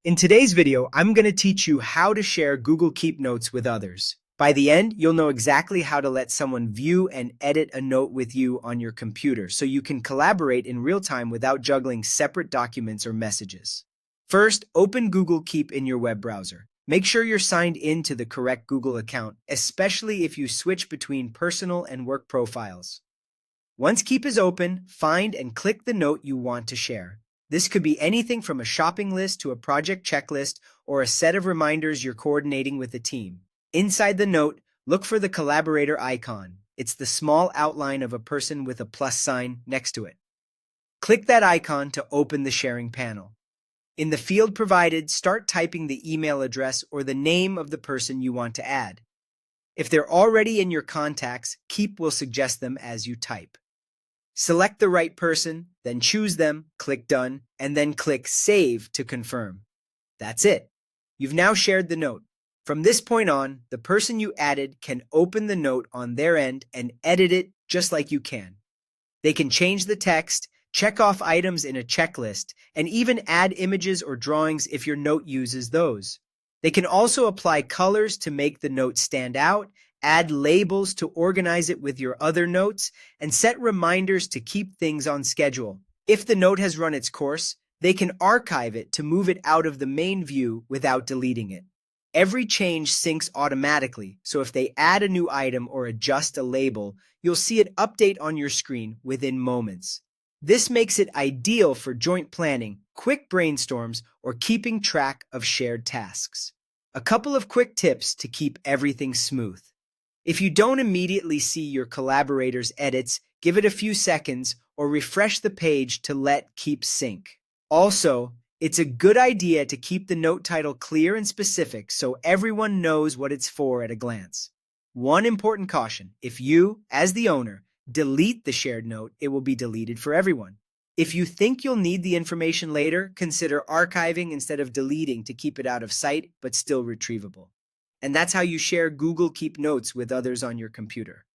In today's video, I'm going to teach you how to share Google Keep notes with others. By the end, you'll know exactly how to let someone view and edit a note with you on your computer so you can collaborate in real time without juggling separate documents or messages. First, open Google Keep in your web browser. Make sure you're signed in to the correct Google account, especially if you switch between personal and work profiles. Once Keep is open, find and click the note you want to share. This could be anything from a shopping list to a project checklist or a set of reminders you're coordinating with the team. Inside the note, look for the collaborator icon. It's the small outline of a person with a plus sign next to it. Click that icon to open the sharing panel. In the field provided, start typing the email address or the name of the person you want to add. If they're already in your contacts, Keep will suggest them as you type. Select the right person, then choose them, click Done, and then click Save to confirm. That's it. You've now shared the note. From this point on, the person you added can open the note on their end and edit it just like you can. They can change the text, check off items in a checklist, and even add images or drawings if your note uses those. They can also apply colors to make the note stand out, add labels to organize it with your other notes, and set reminders to keep things on schedule. If the note has run its course, they can archive it to move it out of the main view without deleting it. Every change syncs automatically, so if they add a new item or adjust a label, you'll see it update on your screen within moments. This makes it ideal for joint planning, quick brainstorms, or keeping track of shared tasks. A couple of quick tips to keep everything smooth. If you don't immediately see your collaborators' edits, give it a few seconds or refresh the page to let Keep sync. Also, it's a good idea to keep the note title clear and specific so everyone knows what it's for at a glance. One important caution: if you, as the owner, delete the shared note, it will be deleted for everyone. If you think you'll need the information later, consider archiving instead of deleting to keep it out of sight but still retrievable. And that's how you share Google Keep notes with others on your computer.